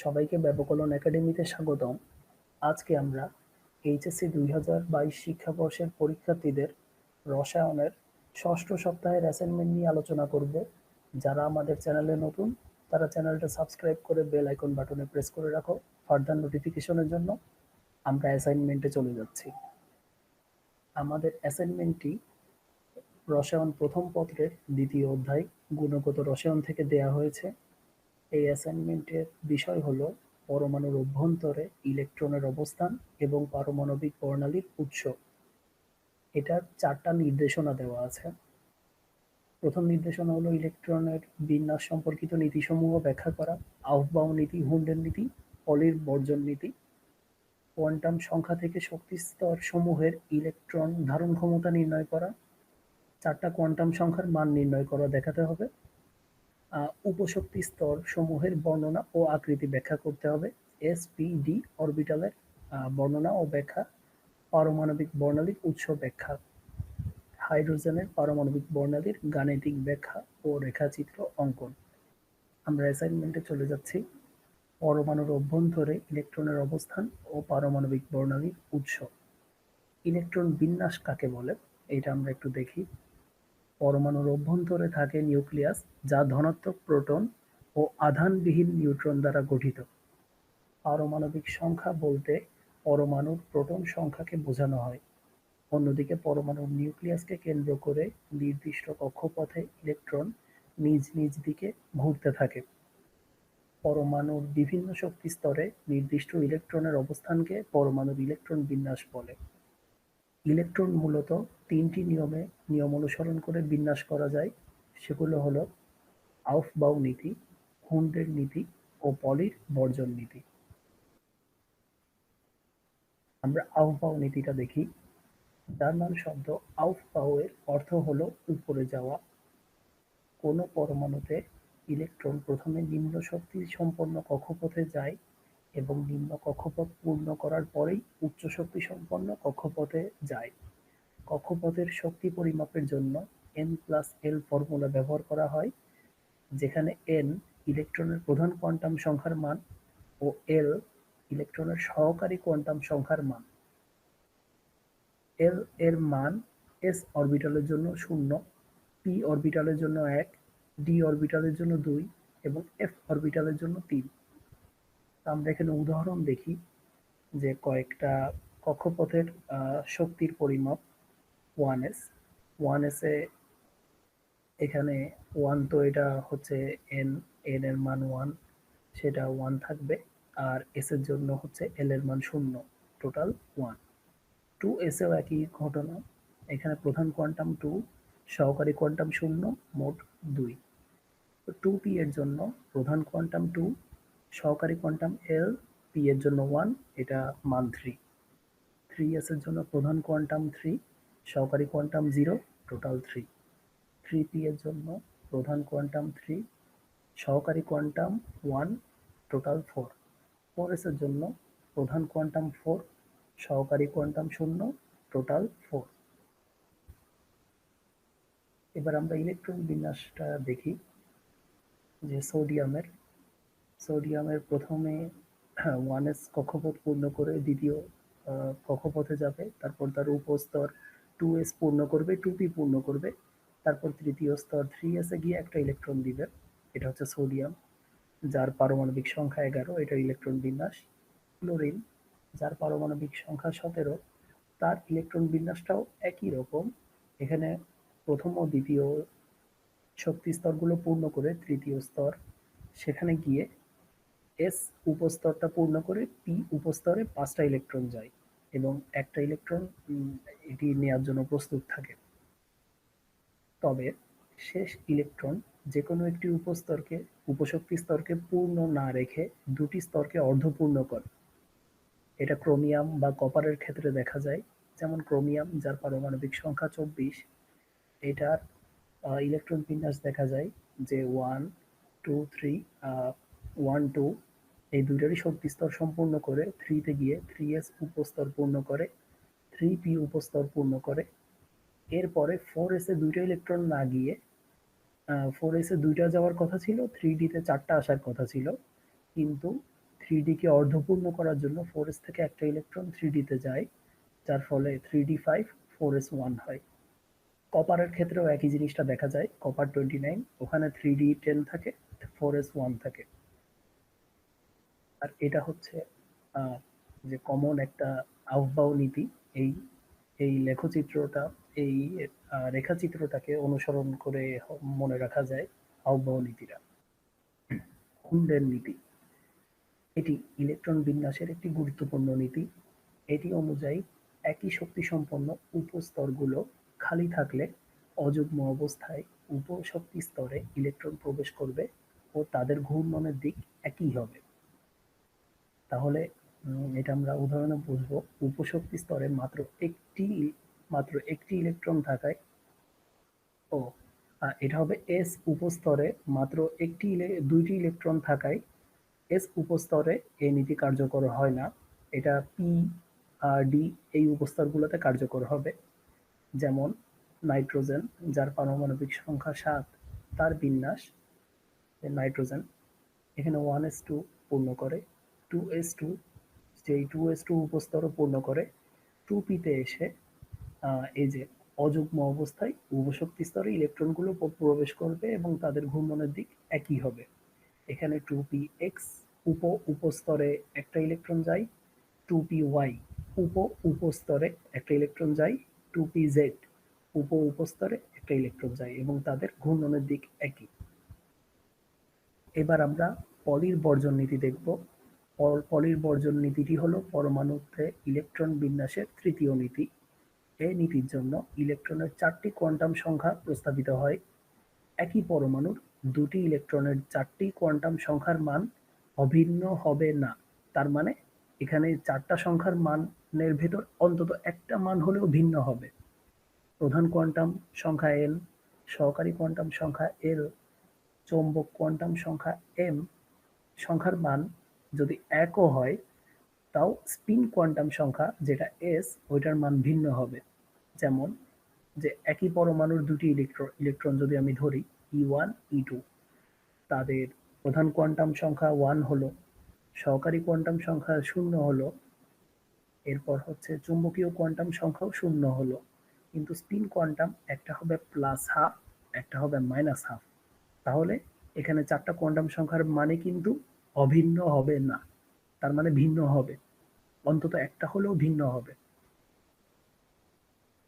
সবাইকে ব্যবকলন একাডেমিতে স্বাগতম। আজকে আমরা এইচএসসি 2022 শিক্ষাবর্ষের পরীক্ষার্থীদের রসায়নের ষষ্ঠ সপ্তাহের অ্যাসাইনমেন্ট নিয়ে আলোচনা করব। যারা আমাদের চ্যানেলে নতুন তারা চ্যানেলটা সাবস্ক্রাইব করে বেল আইকন বাটনে প্রেস করে রাখো ফার্দার নোটিফিকেশনের জন্য। আমরা অ্যাসাইনমেন্টে চলে যাচ্ছি। আমাদের অ্যাসাইনমেন্টটি রসায়ন প্রথম পত্রের দ্বিতীয় অধ্যায় গুণগত রসায়ন থেকে দেয়া হয়েছে। এই অ্যাসাইনমেন্টের বিষয় হলো পরমাণুর অভ্যন্তরে ইলেকট্রনের অবস্থান এবং পারমাণবিক বর্ণালীর উৎস। এটার 4টা নির্দেশনা দেওয়া আছে। প্রথম নির্দেশনা হলো ইলেকট্রনের বিন্যাস সম্পর্কিত নীতিসমূহ ব্যাখ্যা করা, আউফবাউ নীতি, হুন্ডের নীতি, পলির বর্জন নীতি। কোয়ান্টাম সংখ্যা থেকে শক্তি স্তর সমূহের ইলেকট্রন ধারণ ক্ষমতা নির্ণয় করা, 4টা কোয়ান্টাম সংখ্যার মান নির্ণয় করা দেখাতে হবে। উপশক্তি স্তর সমূহের বর্ণনা ও আকৃতি ব্যাখ্যা করতে হবে। এস-পি-ডি অরবিটালের বর্ণনা ও ব্যাখ্যা, পারমাণবিক বর্ণালীর উৎস ব্যাখ্যা, হাইড্রোজেনের পারমাণবিক বর্ণালীর গাণিতিক ব্যাখ্যা ও রেখাচিত্র অঙ্কন। আমরা অ্যাসাইনমেন্টে চলে যাচ্ছি। পরমাণুর অভ্যন্তরে ইলেকট্রনের অবস্থান ও পারমাণবিক বর্ণালীর উৎস। ইলেকট্রন বিন্যাস কাকে বলে এটা আমরা একটু দেখি। পরমাণুর অভ্যন্তরে থাকে নিউক্লিয়াস, যা ধনাত্মক প্রোটন ও আধানবিহীন নিউট্রন দ্বারা গঠিত। পারমাণবিক সংখ্যা বলতে পরমাণুর প্রোটন সংখ্যাকে বোঝানো হয়। অন্যদিকে পরমাণুর নিউক্লিয়াসকে কেন্দ্র করে নির্দিষ্ট কক্ষপথে ইলেকট্রন নিজ নিজ দিকে ঘুরতে থাকে। পরমাণুর বিভিন্ন শক্তি স্তরে নির্দিষ্ট ইলেকট্রনের অবস্থানকে পরমাণুর ইলেকট্রন বিন্যাস বলে। ইলেকট্রন মূলত 3টি নিয়ম অনুসরণ করে বিন্যাস করা যায়। সেগুলো হলো আউফবাউ নীতি, হুন্ডের নীতি ও পলির বর্জন নীতি। আমরা আউফবাউ নীতিটা দেখি। জার্মান শব্দ আউফবাউ এর অর্থ হলো উপরে যাওয়া। কোনো পরমাণুতে ইলেকট্রন প্রথমে নিম্ন শক্তি সম্পন্ন কক্ষপথে যায় এবং নিম্ন কক্ষপথ পূর্ণ করার পরেই উচ্চ শক্তি সম্পন্ন কক্ষপথে যায়। কক্ষপথের শক্তি পরিমাপের জন্য n+l ফর্মুলা ব্যবহার করা হয়, যেখানে n ইলেকট্রনের প্রধান কোয়ান্টাম সংখ্যার মান ও l ইলেকট্রনের সহকারী কোয়ান্টাম সংখ্যার মান। l এর মান s অরবিটালের জন্য 0, p অরবিটালের জন্য 1, d অরবিটালের জন্য 2 এবং f অরবিটালের জন্য 3। আমরা এখানে উদাহরণ দেখি যে কয়েকটা কক্ষপথের শক্তির পরিমাপ 1s। 1s এ এখানে 1 তো এটা হচ্ছে n এর মান 1, সেটা 1 থাকবে। আর s এর জন্য হচ্ছে l এর মান 0, টোটাল 1। 2s এও একই ঘটনা। এখানে প্রধান কোয়ান্টাম 2, সহকারী কোয়ান্টাম 0, মোট 2। তো 2p এর জন্য প্রধান কোয়ান্টাম 2, সহকারী কোয়ান্টাম l, p এর জন্য 1, এটা মান 3। 3s এর জন্য প্রধান কোয়ান্টাম 3, সহকারী কোয়ান্টাম 0, টোটাল 3। 3p এর জন্য প্রধান কোয়ান্টাম 3, সহকারী কোয়ান্টাম 1, টোটাল 4। 4s এর জন্য প্রধান কোয়ান্টাম 4, সহকারী কোয়ান্টাম 0, টোটাল 4। এবার আমরা ইলেকট্রন বিন্যাসটা দেখি। যে সোডিয়ামের প্রথমে 1s কক্ষপথ পূর্ণ করে দ্বিতীয় কক্ষপথে যাবে, তারপর তার উপস্তর 2s পূর্ণ করবে, 2p পূর্ণ করবে, তারপর তৃতীয় স্তর 3s এ গিয়ে একটা ইলেকট্রন দিবে। এটা হচ্ছে সোডিয়াম, যার পারমাণবিক সংখ্যা 11, এটা ইলেকট্রন বিন্যাস। ক্লোরিন, যার পারমাণবিক সংখ্যা 17, তার ইলেকট্রন বিন্যাসটাও একই রকম। এখানে প্রথম ও দ্বিতীয় শক্তি স্তরগুলো পূর্ণ করে তৃতীয় স্তর, সেখানে গিয়ে এস উপস্তরটা পূর্ণ করে পি উপস্তরে 5টা ইলেকট্রন যায় এবং একটা ইলেকট্রন এটি নেওয়ার জন্য প্রস্তুত থাকে। তবে শেষ ইলেকট্রন যে কোনো একটি উপশক্তি স্তরকে পূর্ণ না রেখে দুটি স্তরকে অর্ধপূর্ণ করে। এটা ক্রোমিয়াম বা কপারের ক্ষেত্রে দেখা যায়। যেমন ক্রোমিয়াম, যার পারমাণবিক সংখ্যা 24, এটার ইলেকট্রন বিন্যাস দেখা যায় যে 1, 2, 3, 1, 2 এই দুইটারই শক্তি স্তর সম্পূর্ণ করে 3 তে গিয়ে 3s উপস্তর পূর্ণ করে, 3p উপস্তর পূর্ণ করে। এরপরে 4s এ দুইটা ইলেকট্রন না গিয়ে 4s এ দুইটা যাওয়ার কথা ছিল, 3d তে 4টা আসার কথা ছিল, কিন্তু 3D কে অর্ধপূর্ণ করার জন্য 4s থেকে একটা ইলেকট্রন 3D তে যায়, যার ফলে 3d5 4s1 হয়। কপারের ক্ষেত্রেও একই জিনিসটা দেখা যায়, কপার 29, ওখানে 3d10 থাকে, 4s1 থাকে। আর এটা হচ্ছে যে কমন একটা আউফবাউ নীতি। এই এই লেখচিত্রটা, এই রেখাচিত্রটাকে অনুসরণ করে মনে রাখা যায় আউফবাউ নীতিটা। হুন্ডের নীতি, এটি ইলেকট্রন বিন্যাসের একটি গুরুত্বপূর্ণ নীতি। এটি অনুযায়ী একই শক্তিসম্পন্ন উপস্তরগুলো খালি থাকলে অযুগ্ম অবস্থায় উপশক্তি স্তরে ইলেকট্রন প্রবেশ করবে ও তাদের ঘূর্ণনের দিক একই হবে। তাহলে এটা আমরা উদাহরণে বুঝবো। উপশক্তি স্তরে মাত্র একটি ইলেকট্রন থাকায় ও এটা হবে এস উপস্তরে মাত্র দুইটি ইলেকট্রন থাকায় এস উপস্তরে এই নীতি কার্যকর হয় না। এটা পি আর ডি এই উপস্তরগুলোতে কার্যকর হবে। যেমন নাইট্রোজেন, যার পারমাণবিক সংখ্যা 7, তার বিন্যাস নাইট্রোজেন এখানে 1s2 পূর্ণ করে, 2s2 যেই 2s2 উপস্তরও পূর্ণ করে, 2p-তে এসে এই যে অযুগ্ম অবস্থায় উপশক্তি স্তরে ইলেকট্রনগুলো প্রবেশ করবে এবং তাদের ঘূর্ণনের দিক একই হবে। এখানে 2px উপস্তরে একটা ইলেকট্রন যায়, 2py উপস্তরে একটা ইলেকট্রন যায়, 2pz উপস্তরে একটা ইলেকট্রন যায় এবং তাদের ঘূর্ণনের দিক একই। এবার আমরা পলির বর্জন নীতি দেখব। পলির বর্জন নীতিটি হলো পরমাণুতে ইলেকট্রন বিন্যাসের তৃতীয় নীতি। এই নীতির জন্য ইলেকট্রনের 4টি কোয়ান্টাম সংখ্যা প্রস্তাবিত হয়। একই পরমাণুর দুটি ইলেকট্রনের 4টি কোয়ান্টাম সংখ্যার মান অভিন্ন হবে না। তার মানে এখানে 4টা সংখ্যার মানের ভেতর অন্তত একটা মান হলেও ভিন্ন হবে। প্রধান কোয়ান্টাম সংখ্যা n, সহকারী কোয়ান্টাম সংখ্যা l, চৌম্বক কোয়ান্টাম সংখ্যা m সংখ্যার মান যদি একও হয়, তাও স্পিন কোয়ান্টাম সংখ্যা যেটা s, ওইটার মান ভিন্ন হবে। যেমন যে একই পরমাণুর দুটি ইলেকট্রন যদি আমি ধরি e1 e2, তাদের প্রধান কোয়ান্টাম সংখ্যা 1 হলো, সহকারী কোয়ান্টাম সংখ্যা 0 হলো, এরপর হচ্ছে চুম্বকীয় কোয়ান্টাম সংখ্যাও 0 হলো, কিন্তু স্পিন কোয়ান্টাম একটা হবে +12, একটা হবে -12। তাহলে এখানে 4টা কোয়ান্টাম সংখ্যার মানে কিন্তু অভিন্ন হবে না, তার মানে ভিন্ন হবে, অন্তত একটা হলেও ভিন্ন হবে।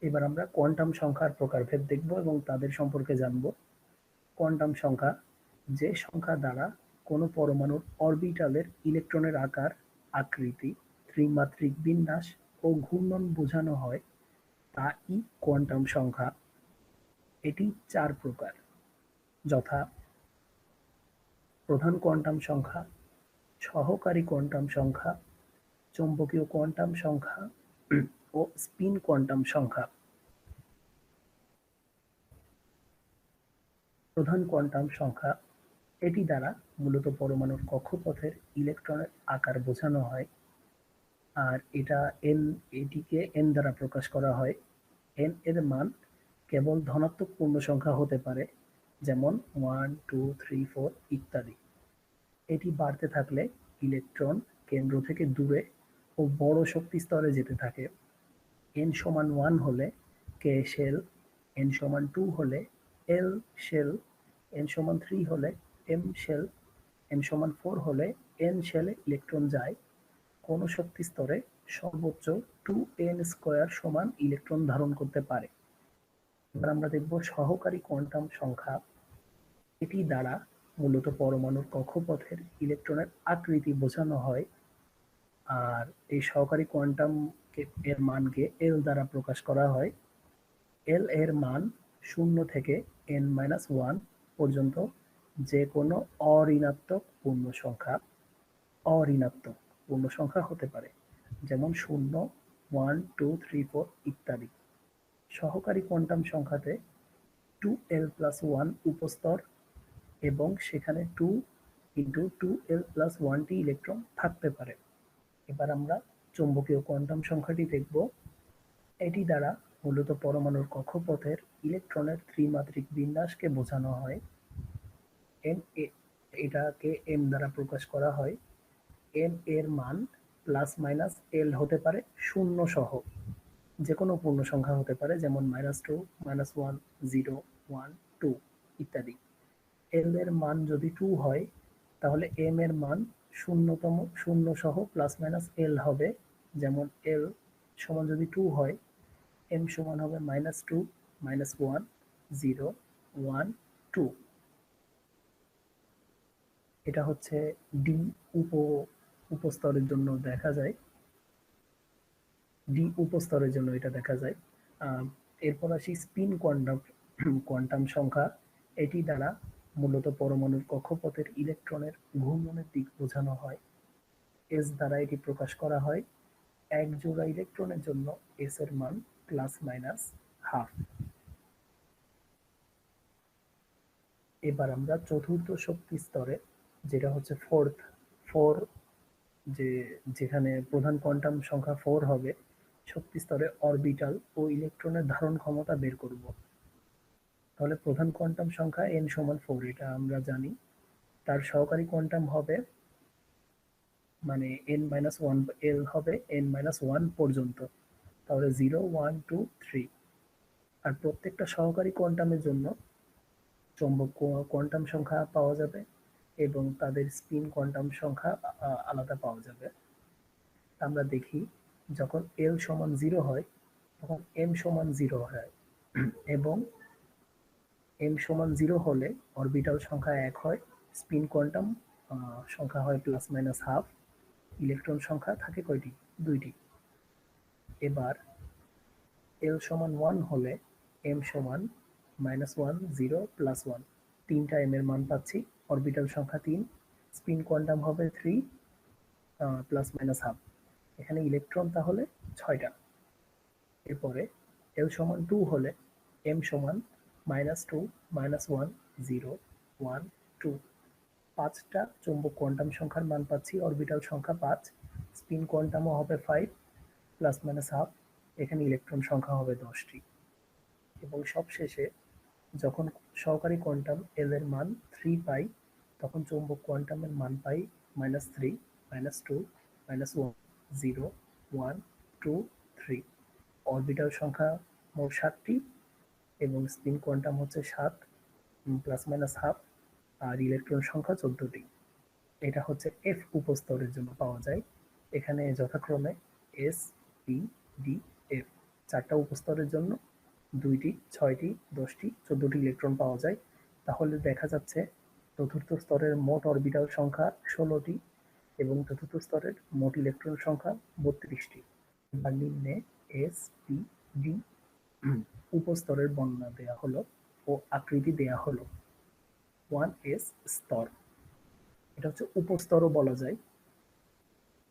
এবার আমরা কোয়ান্টাম সংখ্যার প্রকারভেদ দেখব এবং তাদের সম্পর্কে জানব। কোয়ান্টাম সংখ্যা যে সংখ্যা দ্বারা কোনো পরমাণুর অরবিটালের ইলেকট্রনের আকার, আকৃতি, ত্রিমাত্রিক বিন্যাস ও ঘূর্ণন বোঝানো হয় তা-ই কোয়ান্টাম সংখ্যা। এটি 4 প্রকার, যথা প্রধান কোয়ান্টাম সংখ্যা, সহকারী কোয়ান্টাম সংখ্যা, চৌম্বকীয় কোয়ান্টাম সংখ্যা ও স্পিন কোয়ান্টাম সংখ্যা। প্রধান কোয়ান্টাম সংখ্যা, এটি দ্বারা মূলত পরমাণুর কক্ষপথের ইলেকট্রনের আকার বোঝানো হয়। আর এটিকে n দ্বারা প্রকাশ করা হয়। n এর মান কেবল ধনাত্মক পূর্ণ সংখ্যা হতে পারে, যেমন 1, 2, 3, 4 ইত্যাদি। এটি বাড়তে থাকলে ইলেকট্রন কেন্দ্র থেকে দূরে ও বড় শক্তি স্তরে যেতে থাকে। n সমান 1 হলে k শেল, n সমান 2 হলে l শেল, n সমান 3 হলে m শেল, n সমান 4 হলে n শেলে ইলেকট্রন যায়। কোন শক্তি স্তরে সর্বোচ্চ 2n² সমান ইলেকট্রন ধারণ করতে পারে। এবার আমরা দেখব সহকারী কোয়ান্টাম সংখ্যা। এটি দ্বারা মূলত পরমাণুর কক্ষপথের ইলেকট্রনের আকৃতি বোঝানো হয়। আর এই সহকারী কোয়ান্টাম এর মানকে l দ্বারা প্রকাশ করা হয়। l এর মান 0 থেকে n-1 পর্যন্ত যে কোনো অঋণাত্মক পূর্ণ সংখ্যা হতে পারে, যেমন 0, 1, 2, 3, 4 ইত্যাদি। সহকারী কোয়ান্টাম সংখ্যাতে 2l+1 উপস্তর এবং সেখানে 2 × 2l+1টি ইলেকট্রন থাকতে পারে। এবার আমরা চৌম্বকীয় কোয়ান্টাম সংখ্যাটি দেখব। এটি দ্বারা মূলত পরমাণুর কক্ষপথের ইলেকট্রনের ত্রিমাত্রিক বিন্যাসকে বোঝানো হয়। এটাকে m দ্বারা প্রকাশ করা হয়। এম এর মান প্লাস মাইনাস এল হতে পারে শূন্য সহ, যে কোনো পূর্ণ সংখ্যা হতে পারে, যেমন -2, -1, 0, 1, 2 ইত্যাদি। এল এর মান যদি 2 হয় তাহলে এম এর মান শূন্যতম শূন্য সহ প্লাস মাইনাস এল হবে, যেমন এল সমান যদি 2 হয় এম সমান হবে -2, -1, 0, 1, 2। এটা হচ্ছে ডি উপস্তরের জন্য দেখা যায়, ডি উপস্তরের জন্য এটা দেখা যায়। এরপর আসি স্পিন কোয়ান্টাম সংখ্যা। এটি দ্বারা মূলত পরমাণুর কক্ষপথের ইলেকট্রনের ঘূর্ণনের দিক বোঝানো হয়। এস দ্বারা এটি প্রকাশ করা হয়। এক জোড়া ইলেকট্রনের জন্য এস এর মান প্লাস মাইনাস হাফ। এবার আমরা চতুর্থ শক্তি স্তরে, যেটা হচ্ছে ফোর, যেখানে প্রধান কোয়ান্টাম সংখ্যা 4 হবে, শক্তি স্তরে অরবিটাল ও ইলেকট্রনের ধারণ ক্ষমতা বের করব। তাহলে প্রধান কোয়ান্টাম সংখ্যা n সমান 4, এটা আমরা জানি। তার সহকারী কোয়ান্টাম হবে মানে n-1, l হবে n-1 পর্যন্ত, তাহলে 0, 1, 2, 3। আর প্রত্যেকটা সহকারী কোয়ান্টামের জন্য চৌম্বক কোয়ান্টাম সংখ্যা পাওয়া যাবে এবং তাদের স্পিন কোয়ান্টাম সংখ্যা আলাদা পাওয়া যাবে। আমরা দেখি যখন l সমান 0 হয় তখন m সমান 0 হয় এবং m সমান 0 হলে অরবিটাল সংখ্যা 1 হয়, স্পিন কোয়ান্টাম সংখ্যা হয় প্লাস মাইনাস হাফ, ইলেকট্রন সংখ্যা থাকে কয়টি? 2টি। এবার l সমান 1 হলে m সমান -1, 0, +1, 3টা m এর মান পাচ্ছি, অরবিটাল সংখ্যা 3, স্পিন কোয়ান্টাম হবে 3 প্লাস মাইনাস হাফ। এখানে ইলেকট্রন তাহলে 6টা। এরপরে l সমান 2 হলে m সমান -2, -1, 0, 1, 2, 5টা চৌম্বক কোয়ান্টাম সংখ্যার মান পাচ্ছি, অরবিটাল সংখ্যা 5, স্পিন কোয়ান্টামও হবে 5 প্লাস মাইনাস হাফ। এখানে ইলেকট্রন সংখ্যা হবে 10টি। এবং সবশেষে যখন সহকারী কোয়ান্টাম এল এর মান 3 পাই তখন চৌম্বক কোয়ান্টামের মান পাই -3, -2, -1, 0, 1, 2, 3। অরবিটাল সংখ্যা মোট 7টি এবং স্পিন কোয়ান্টাম হচ্ছে 7 প্লাস মাইনাস হাফ, আর ইলেকট্রন সংখ্যা 14টি। এটা হচ্ছে এফ উপস্তরের জন্য পাওয়া যায়। এখানে যথাক্রমে এস, পি, ডি, এফ 4টা উপস্তরের জন্য 2টি, 6টি, 10টি, 14টি ইলেকট্রন পাওয়া যায়। তাহলে দেখা যাচ্ছে চতুর্থ স্তরের মোট অরবিটাল সংখ্যা 16টি এবং চতুর্থ স্তরের মোট ইলেকট্রন সংখ্যা 32টি। এবার নিম্নে এস, পি, ডি উপস্তরের বর্ণনা দেয়া হলো ও আকৃতি দেয়া হলো। 1s স্তর, এটা হচ্ছে উপস্তরও বলা যায়।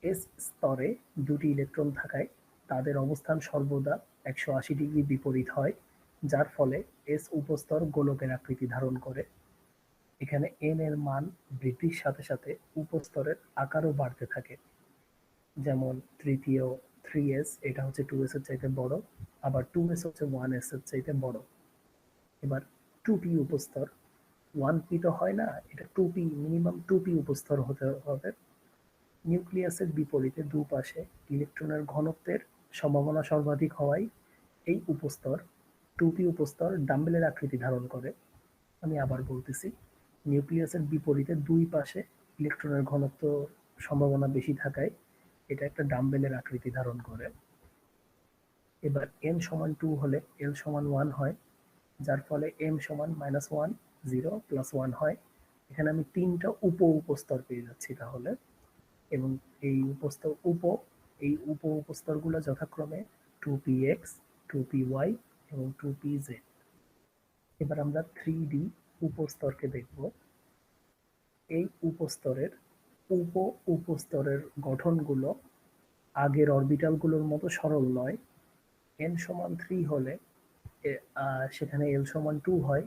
এস স্তরে 2টি ইলেকট্রন থাকায় তাদের অবস্থান সর্বদা 180 ডিগ্রি বিপরীত হয়, যার ফলে এস উপস্তর গোলকের আকৃতি ধারণ করে। এখানে n এর মান বৃদ্ধির সাথে সাথে উপস্তরের আকারও বাড়তে থাকে। যেমন তৃতীয় 3s, এটা হচ্ছে 2s এর চাইতে বড়, আবার 2s হচ্ছে 1s এর চাইতে বড়। এবার 2p উপস্তর, 1p তো হয় না, এটা 2p, মিনিমাম 2p উপস্তর হতে হবে। নিউক্লিয়াসের বিপরীতে দুপাশে ইলেকট্রনের ঘনত্বের সম্ভাবনা সর্বাধিক হওয়ায় এই উপস্তর 2p উপস্তর ডাম্বেলের আকৃতি ধারণ করে। আমি আবার বলতেছি, নিউক্লিয়াসের বিপরীতে দুই পাশে ইলেকট্রনের ঘনত্ব সম্ভাবনা বেশি থাকায় এটা একটা ডাম্বেলের আকৃতি ধারণ করে। এবার n সমান 2 হলে l সমান 1 হয়, যার ফলে m সমান -1, 0, +1 হয়। এখানে আমি 3টা উপস্তর পেয়ে যাচ্ছি তাহলে, এবং এই উপ উপস্তরগুলো যথাক্রমে 2px, 2py এবং 2pz। এবার আমরা 3D উপস্তরকে দেখব। এই উপস্তরের উপস্তরের গঠনগুলো আগের অরবিটালগুলোর মতো সরল নয়। n সমান 3 হলে সেখানে l সমান 2 হয়,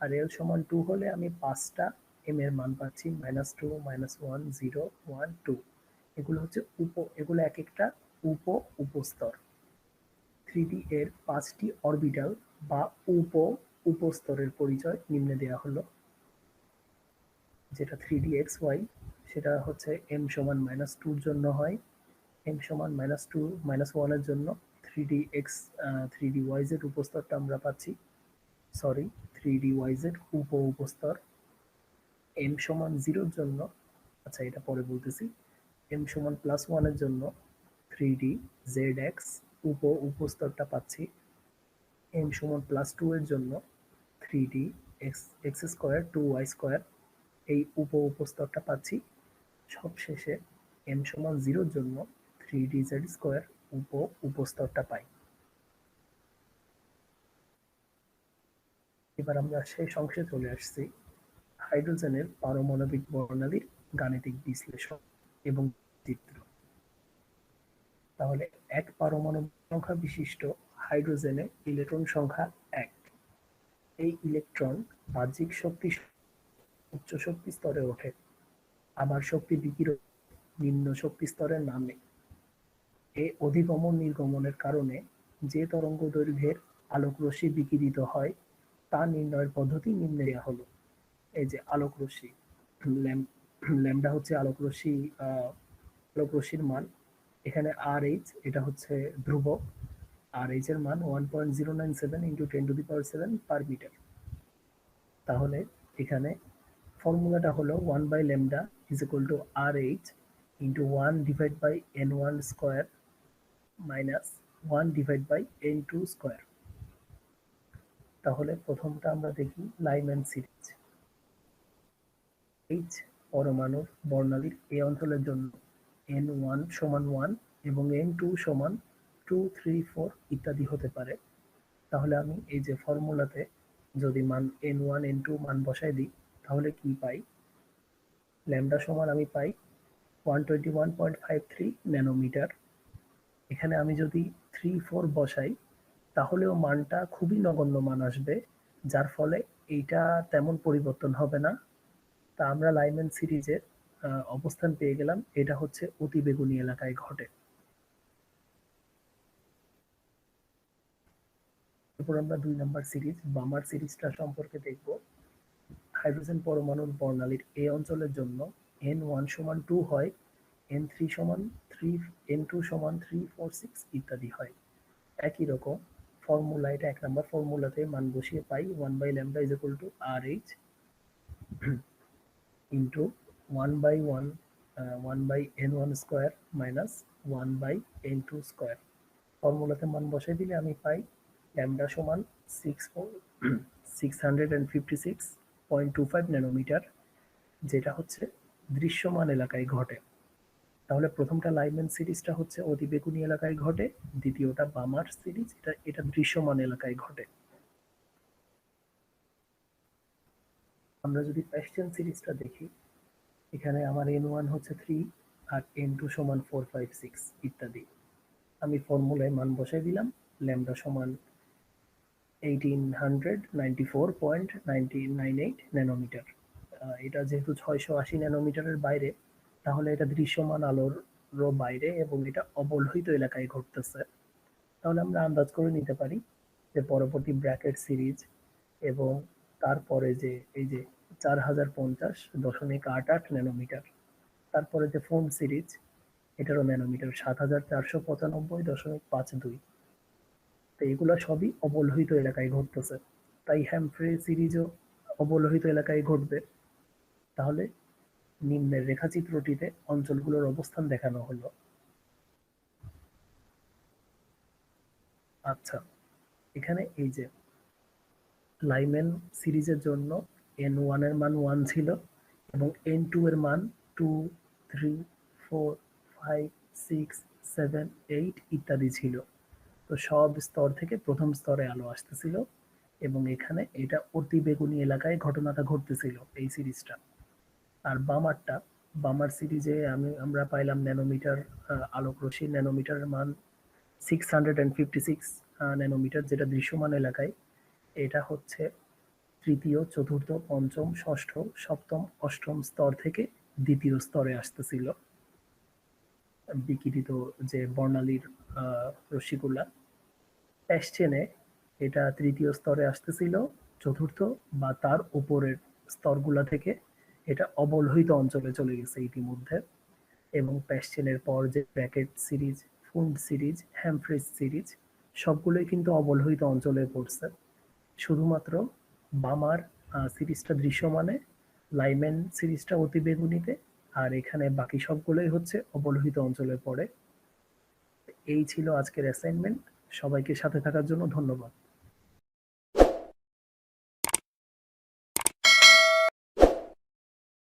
আর l সমান 2 হলে আমি 5টা m এর মান পাচ্ছি, -2, -1, 0, 1, 2। এগুলো হচ্ছে এগুলো এক একটা উপস্তর। 3D এর 5টি অরবিটাল বা উপস্তরের পরিচয় নিম্নে দেওয়া হলো, যেটা 3D XY সেটা হচ্ছে m সমান -2 এর জন্য হয়, m সমান -2 -1 এর জন্য 3D উপস্তরটা আমরা পাচ্ছি, সরি 3D উপস্তর। m সমান 0 এর জন্য, আচ্ছা এটা পরে বলতেছি, m সমান +1 এর জন্য 3D উপস্তরটা পাচ্ছি, m সমান +2 এর জন্য 3D x² এই উপস্তরটা পাচ্ছি। সবশেষে m সমান 0 এর জন্য 3DZ² উপস্তরটা পাই। এবার আমরা শেষ অংশে চলে আসছি, হাইড্রোজেনের পারমাণবিক বর্ণালীর গাণিতিক বিশ্লেষণ এবং চিত্র। তাহলে এক পারমাণবিক সংখ্যা বিশিষ্ট হাইড্রোজেনে ইলেকট্রন সংখ্যা 1। এই ইলেকট্রন বাহ্যিক শক্তি উচ্চ শক্তি স্তরে ওঠে, আবার শক্তি বিকিরণ নিম্ন শক্তি স্তরে নামে। এই অধিগমন নির্গমনের কারণে যে তরঙ্গ দৈর্ঘ্যের আলোকরশ্মি বিকিরিত হয় তা নির্ণয়ের পদ্ধতি নিম্নে দেওয়া হলো। এই যে আলোকরশ্মি, ল্যামডা হচ্ছে আলোকরশ্মির মান, এখানে RH এটা হচ্ছে ধ্রুবক, RH এর মান 1.097 × 10⁷ পার মিটার। তাহলে এখানে ফর্মুলাটা হলো 1/λ is equal to RH into 1 divided by n1 square minus 1 divided by n2 square। তাহলে প্রথমটা আমরা দেখি লাইম্যান সিরিজ। H পরমাণুর বর্ণালীর এ অঞ্চলের জন্য n1 সমান 1 এবং n2 সমান 2, 3, 4 ইত্যাদি হতে পারে। তাহলে আমি এই যে ফর্মুলাতে যদি মান n1 n2 মান বসাই দিই তাহলে কি পাই, ল্যামডা সমান আমি পাই 121.53 ন্যানোমিটার। এখানে আমি যদি 3, 4 বসাই তাহলেও মানটা খুবই নগণ্য মান আসবে, যার ফলে এইটা তেমন পরিবর্তন হবে না। তা আমরা লাইম্যান সিরিজের অবস্থান পেয়ে গেলাম, এটা হচ্ছে অতিবেগুনি এলাকায় ঘটে। এরপর আমরা 2 নম্বর সিরিজ বামার সিরিজটা সম্পর্কে দেখব। হাইড্রোজেন পরমাণুর বর্ণালীর এ অঞ্চলের জন্য n1 সমান 2 হয়, n3 সমান 3, n2 সমান 3, 4, 6 ইত্যাদি হয়। একই রকম ফর্মুলা, এটা 1 নম্বর ফর্মুলাতে মান বসিয়ে পাই 1/λ is equal to RH into 1/n1 square minus 1/n2 square। ফর্মুলাতে মান বসাই দিলে আমি পাই ল্যামডা সমান 656.25 ন্যানোমিটার, যেটা হচ্ছে দৃশ্যমান এলাকায় ঘটে। তাহলে প্রথমটা লাইম্যান সিরিজটা হচ্ছে অতিবেগুনি এলাকায় ঘটে, দ্বিতীয়টা বামার সিরিজ এটা দৃশ্যমান এলাকায় ঘটে। আমরা যদি প্যাস্টেন সিরিজটা দেখি, এখানে আমার n1 হচ্ছে 3 আর n2 সমান 4, 5, 6 ইত্যাদি। আমি ফর্মুলায় মান বসাই দিলাম, ল্যামডা সমান 1894.98 ন্যানোমিটার। এটা যেহেতু 680 ন্যানোমিটারের বাইরে, তাহলে এটা দৃশ্যমান আলোর বাইরে এবং এটা অবলোহিত এলাকায় ঘটতেছে। তাহলে আমরা আন্দাজ করে নিতে পারি যে পরবর্তী ব্র্যাকেট সিরিজ এবং তারপরে যে এই যে 4050.88 ন্যানোমিটার, তারপরে যে ফোন সিরিজ এটারও ন্যানোমিটার 7495.52। তো এগুলো সবই অবলোহিত এলাকায় ঘটতেছে, তাই হ্যামফ্রে সিরিজও অবলোহিত এলাকায় ঘটবে। তাহলে নিম্নের রেখাচিত্রটিতে অঞ্চলগুলোর অবস্থান দেখানো হলো। আচ্ছা, এখানে এই যে লাইম্যান সিরিজের জন্য n1 এর মান 1 ছিল এবং n2 এর মান 2, 3, 4, 5, 6, 7, 8 ইত্যাদি ছিল। তো সব স্তর থেকে প্রথম স্তরে আলো আসতেছিল এবং এখানে এটা অতিবেগুনি এলাকায় ঘটনাটা ঘটতেছিল এই সিরিজটা। আর বামার সিরিজে আমরা পাইলাম ন্যানোমিটার আলোকরশ্মি, ন্যানোমিটারের মান 656 ন্যানোমিটার, যেটা দৃশ্যমান এলাকায়। এটা হচ্ছে তৃতীয়, চতুর্থ, পঞ্চম, ষষ্ঠ, সপ্তম, অষ্টম স্তর থেকে দ্বিতীয় স্তরে আসতেছিল বিকিরিত যে বর্ণালীর রশ্মিগুলা। প্যাস্টেনে এটা তৃতীয় স্তরে আসতেছিল, চতুর্থ বা তার উপরের স্তরগুলা থেকে এটা অবলোহিত অঞ্চলে চলে গেছে ইতিমধ্যে। এবং প্যাশ্চেনের পর যে ব্র্যাকেট সিরিজ, ফুন্ড সিরিজ, হ্যামফ্রিজ সিরিজ সবগুলোই কিন্তু অবলোহিত অঞ্চলে পড়ছে। শুধুমাত্র বামার সিরিজটা দৃশ্যমানে, লাইম্যান সিরিজটা অতিবেগুনিতে, আর এখানে বাকি সবগুলোই হচ্ছে অবলোহিত অঞ্চলে পড়ে। এই ছিল আজকের অ্যাসাইনমেন্ট। সবাইকে সাথে থাকার জন্য ধন্যবাদ।